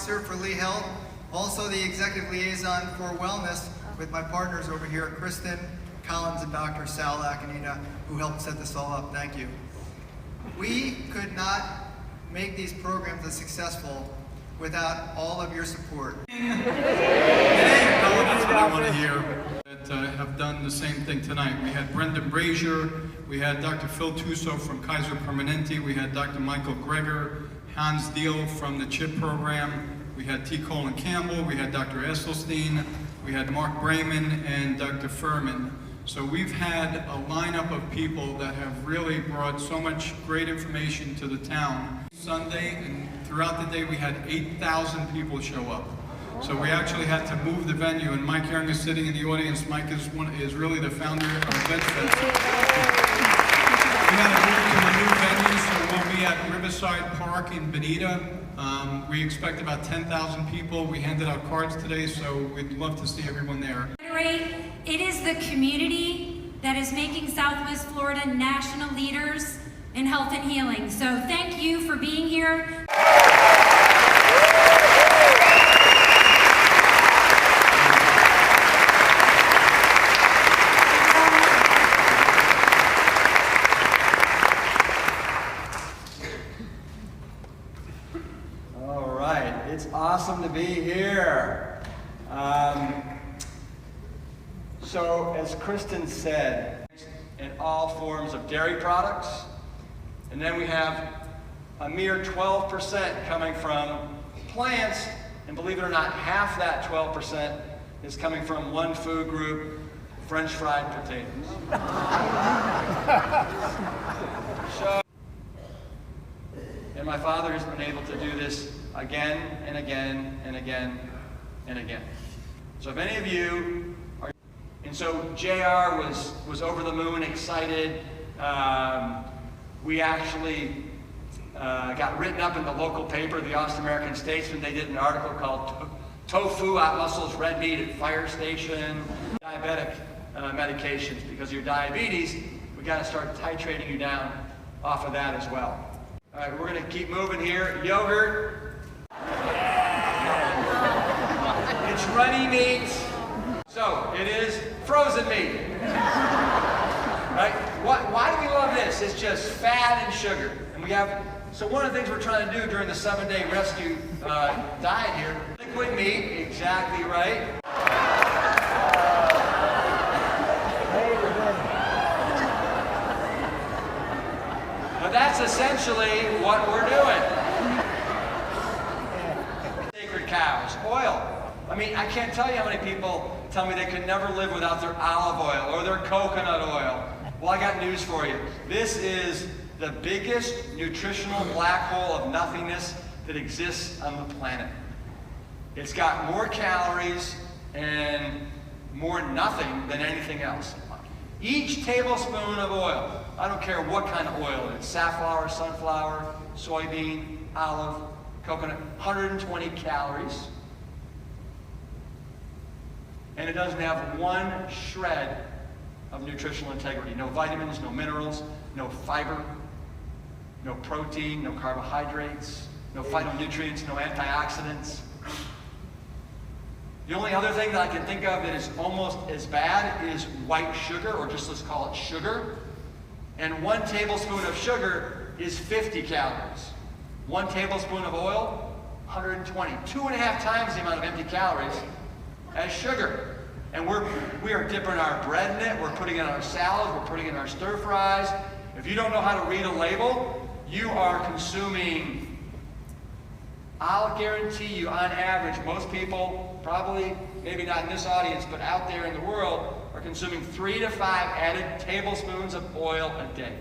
Officer for Lee Health, also the Executive Liaison for Wellness with my partners over here, Kristen Collins and Dr. Sal Akinina, who helped set this all up. Thank you. We could not make these programs as successful without all of your support. That's what I want to hear. That have done the same thing tonight. We had Brendan Brazier, we had Dr. Phil Tuso from Kaiser Permanente, we had Dr. Michael Greger, Hans Deal from the CHIP program, we had T. Colin Campbell, we had Dr. Esselstyn, we had Mark Brayman, and Dr. Furman. So we've had a lineup of people that have really brought so much great information to the town. Sunday and throughout the day we had 8,000 people show up. So we actually had to move the venue, and Mike Young is sitting in the audience. Mike is really the founder of VegFest. We had to move to a new venue, so we'll be at Riverside Park in Bonita. We expect about 10,000 people. We handed out cards today, so we'd love to see everyone there. It is the community that is making Southwest Florida national leaders in health and healing. So thank you for being here. All right, it's awesome to be here. So as Kristen said, in all forms of dairy products, and then we have a mere 12% coming from plants, and believe it or not, half that 12% is coming from one food group, French fried potatoes. And my father has been able to do this again and again and again and again. So if any of you are, and so JR was over the moon, excited. We actually got written up in the local paper, the Austin American Statesman. They did an article called Tofu, Out Muscles, Red Meat at Fire Station, Diabetic Medications. Because of your diabetes, we got to start titrating you down off of that as well. All right, we're going to keep moving here. Yogurt. It's runny meat. So it is frozen meat. Right? Why do we love this? It's just fat and sugar. And we have, so one of the things we're trying to do during the 7-day rescue diet here, liquid meat, exactly right. But that's essentially what we're doing. Sacred cows, oil. I mean, I can't tell you how many people tell me they could never live without their olive oil or their coconut oil. Well, I got news for you. This is the biggest nutritional black hole of nothingness that exists on the planet. It's got more calories and more nothing than anything else. Each tablespoon of oil, I don't care what kind of oil it is, safflower, sunflower, soybean, olive, coconut, 120 calories. And it doesn't have one shred of nutritional integrity. No vitamins, no minerals, no fiber, no protein, no carbohydrates, no phytonutrients, no antioxidants. The only other thing that I can think of that is almost as bad is white sugar, or just let's call it sugar. And 1 tablespoon of sugar is 50 calories. 1 tablespoon of oil, 120. 2.5 times the amount of empty calories as sugar. And we are dipping our bread in it, we're putting it in our salads, we're putting it in our stir fries. If you don't know how to read a label, you are consuming, I'll guarantee you, on average, most people, probably, maybe not in this audience, but out there in the world, are consuming 3 to 5 added tablespoons of oil a day.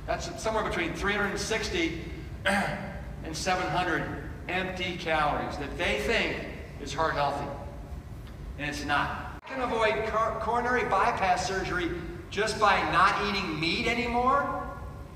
That's somewhere between 360 and 700 empty calories that they think is heart healthy. And it's not. I can avoid coronary bypass surgery just by not eating meat anymore?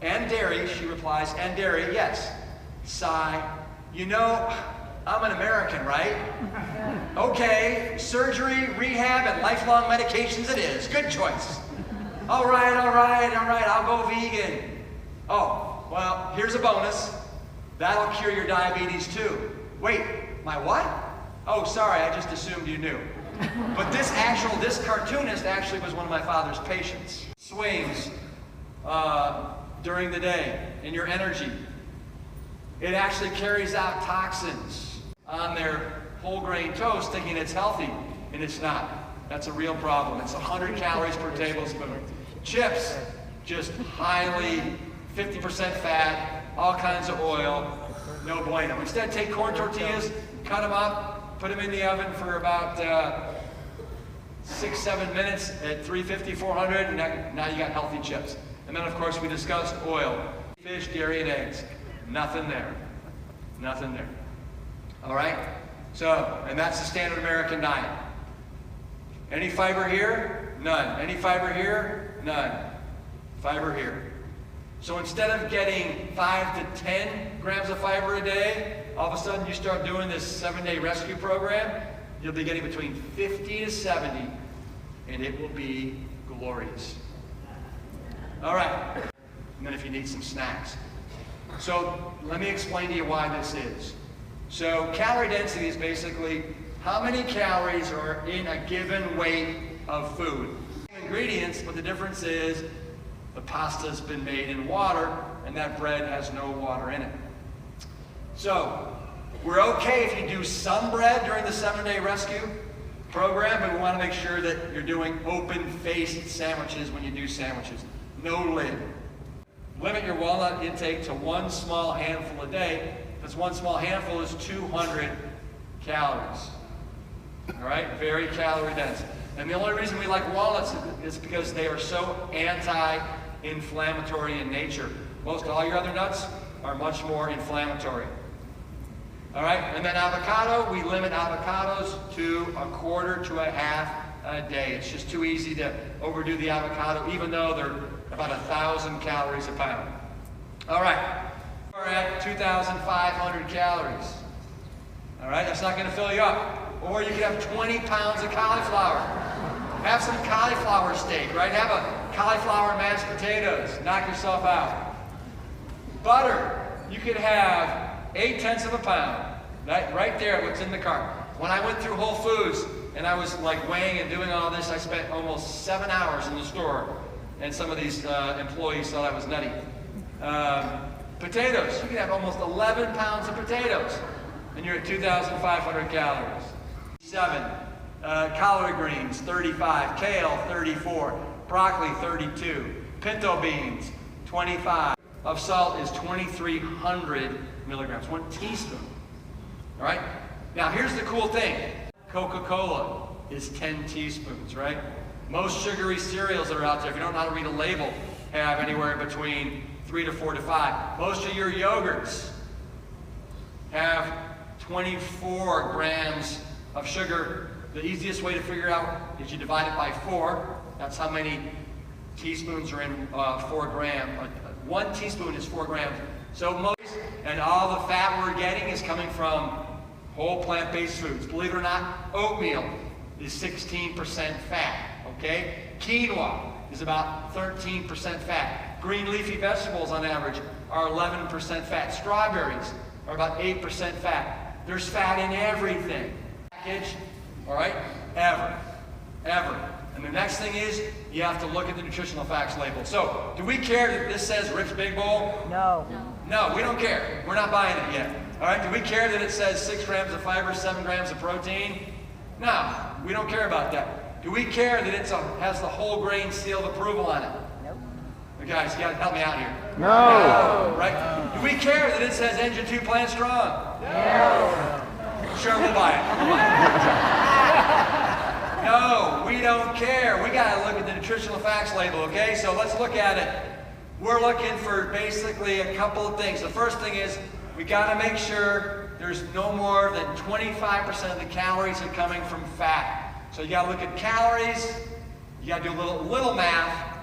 And dairy, she replies, and dairy, yes. Sigh. You know, I'm an American, right? Okay, surgery, rehab, and lifelong medications it is. Good choice. All right, I'll go vegan. Oh, well, here's a bonus. That'll cure your diabetes too. Wait, My what? Oh, sorry, I just assumed you knew. But this cartoonist actually was one of my father's patients. Swings during the day in your energy. It actually carries out toxins on their whole grain toast thinking it's healthy, and it's not. That's a real problem. It's 100 calories per tablespoon. Chips, just highly 50% fat, all kinds of oil, no bueno. Instead, take corn tortillas, cut them up, put them in the oven for about 6-7 minutes at 350, 400, and now you got healthy chips. And then, of course, we discussed oil, fish, dairy, and eggs. Nothing there. Nothing there. All right? So, and that's the standard American diet. Any fiber here? None. Any fiber here? None. Fiber here. So instead of getting 5 to 10 grams of fiber a day, all of a sudden you start doing this 7-day rescue program, you'll be getting between 50 to 70, and it will be glorious. All right. And then if you need some snacks. So let me explain to you why this is. So calorie density is basically how many calories are in a given weight of food. Ingredients, but the difference is the pasta's been made in water and that bread has no water in it. So we're okay if you do some bread during the 7-day rescue program, but we want to make sure that you're doing open-faced sandwiches when you do sandwiches. No lid. Limit your walnut intake to 1 small handful a day, because 1 small handful is 200 calories. All right, very calorie dense. And the only reason we like walnuts is because they are so anti-inflammatory in nature. Most all your other nuts are much more inflammatory. All right, and then avocado, we limit avocados to 1/4 to 1/2 a day. It's just too easy to overdo the avocado, even though they're about 1,000 calories a pound. All right, we're at 2,500 calories. All right, that's not going to fill you up. Or you could have 20 pounds of cauliflower. Have some cauliflower steak, right? Have a cauliflower mashed potatoes. Knock yourself out. Butter, you could have 0.8 pounds. Right there, what's in the cart. When I went through Whole Foods and I was like weighing and doing all this, I spent almost 7 hours in the store. And some of these employees thought I was nutty. Potatoes, you could have almost 11 pounds of potatoes. And you're at 2,500 calories. 7. Collard greens, 35. Kale, 34. Broccoli, 32. Pinto beans, 25. Of salt is 2,300 milligrams. 1 teaspoon. All right? Now, here's the cool thing. Coca-Cola is 10 teaspoons, right? Most sugary cereals that are out there, if you don't know how to read a label, have anywhere between 3 to 4 to 5. Most of your yogurts have 24 grams of sugar. The easiest way to figure out is you divide it by 4. That's how many teaspoons are in 4 grams. 1 teaspoon is 4 grams. So most, and all the fat we're getting is coming from whole plant-based foods. Believe it or not, oatmeal is 16% fat, okay? Quinoa is about 13% fat. Green leafy vegetables on average are 11% fat. Strawberries are about 8% fat. There's fat in everything. Package, all right? Ever. And the next thing is, you have to look at the nutritional facts label. So, do we care that this says Rick's Big Bowl? No. No, we don't care. We're not buying it yet. All right, do we care that it says 6 grams of fiber, 7 grams of protein? No, we don't care about that. Do we care that it has the whole grain seal of approval on it? Nope. Guys, you gotta help me out here. No. Right? Do we care that it says Engine 2 Plant Strong? No. Sure, we'll buy it. No, we don't care. We gotta look at the nutritional facts label, okay? So let's look at it. We're looking for basically a couple of things. The first thing is we gotta make sure there's no more than 25% of the calories are coming from fat. So you gotta look at calories. You gotta do a little math.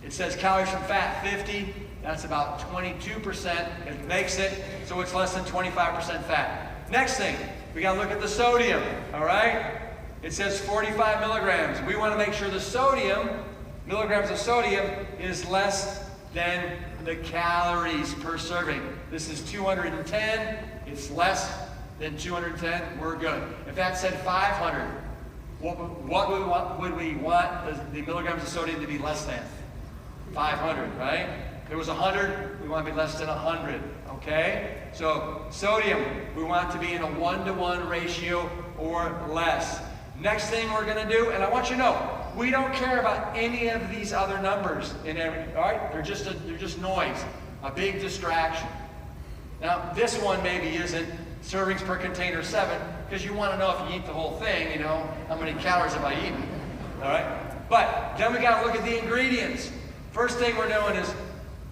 It says calories from fat 50. That's about 22%. It makes it so it's less than 25% fat. Next thing, we gotta look at the sodium, all right? It says 45 milligrams. We wanna make sure the sodium, milligrams of sodium, is less than the calories per serving. This is 210, it's less then 210, we're good. If that said 500, what would we want the milligrams of sodium to be less than? 500, right? If it was 100, we want to be less than 100, okay? So sodium, we want it to be in a 1-to-1 ratio or less. Next thing we're going to do, and I want you to know, we don't care about any of these other numbers in everything, all right? They're just noise, a big distraction. Now, this one maybe isn't servings per container 7, because you want to know if you eat the whole thing, you know, how many calories have I eaten, all right? But then we got to look at the ingredients. First thing we're doing is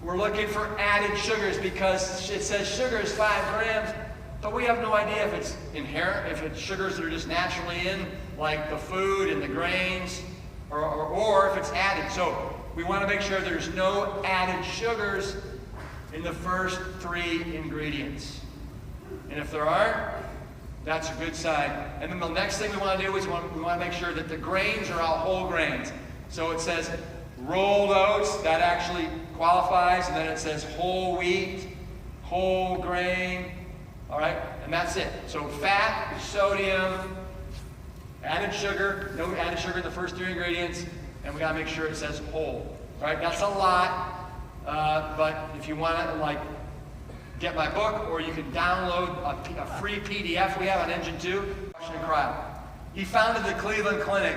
we're looking for added sugars, because it says sugar is 5 grams, but we have no idea if it's inherent, if it's sugars that are just naturally in, like the food and the grains, or if it's added. So we want to make sure there's no added sugars in the first 3 ingredients. And if there aren't, that's a good sign. And then the next thing we want to do is we want to make sure that the grains are all whole grains. So it says rolled oats, that actually qualifies, and then it says whole wheat, whole grain, all right? And that's it. So fat, sodium, added sugar, no added sugar in the first 3 ingredients, and we got to make sure it says whole, right? That's a lot, but if you want to get my book, or you can download a free PDF we have on Engine 2, Washington Crowd. He founded the Cleveland Clinic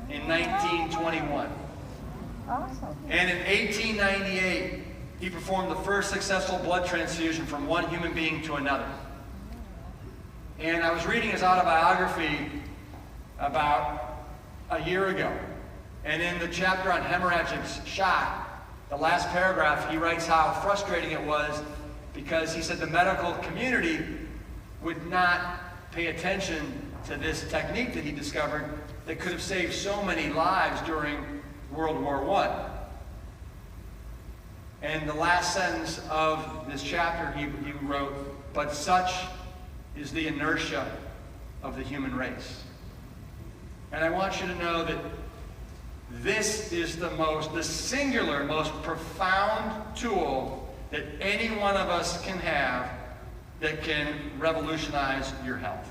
in 1921. Awesome. And in 1898, he performed the first successful blood transfusion from one human being to another. And I was reading his autobiography about a year ago. And in the chapter on hemorrhagic shock, the last paragraph, he writes how frustrating it was, because he said the medical community would not pay attention to this technique that he discovered that could have saved so many lives during World War I. And the last sentence of this chapter, he wrote, "But such is the inertia of the human race." And I want you to know that this is the singular, most profound tool that any one of us can have that can revolutionize your health.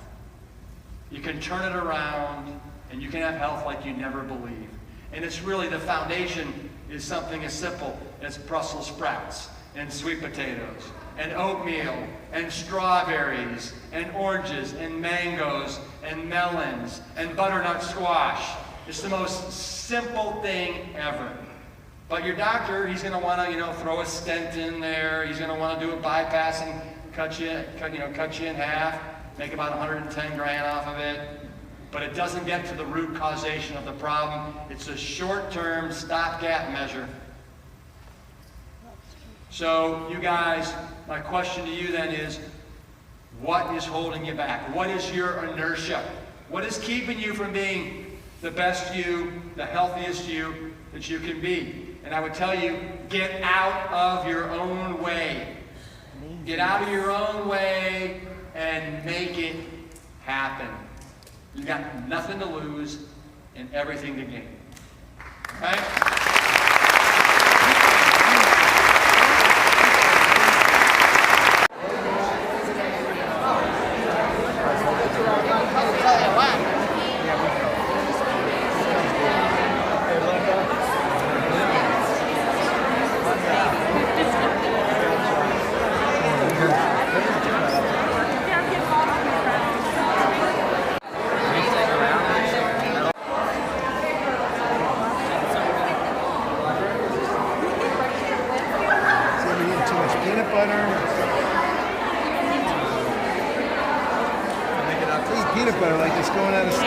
You can turn it around, and you can have health like you never believe. And it's really, the foundation is something as simple as Brussels sprouts and sweet potatoes and oatmeal and strawberries and oranges and mangoes and melons and butternut squash. It's the most simple thing ever. But your doctor, he's going to want to, throw a stent in there. He's going to want to do a bypass and cut you in half, make about 110 grand off of it. But it doesn't get to the root causation of the problem. It's a short-term stopgap measure. So, you guys, my question to you then is, what is holding you back? What is your inertia? What is keeping you from being the best you, the healthiest you that you can be? And I would tell you, get out of your own way. Get out of your own way and make it happen. You got nothing to lose and everything to gain. Right? Peanut butter. Peanut butter like it's going out of style.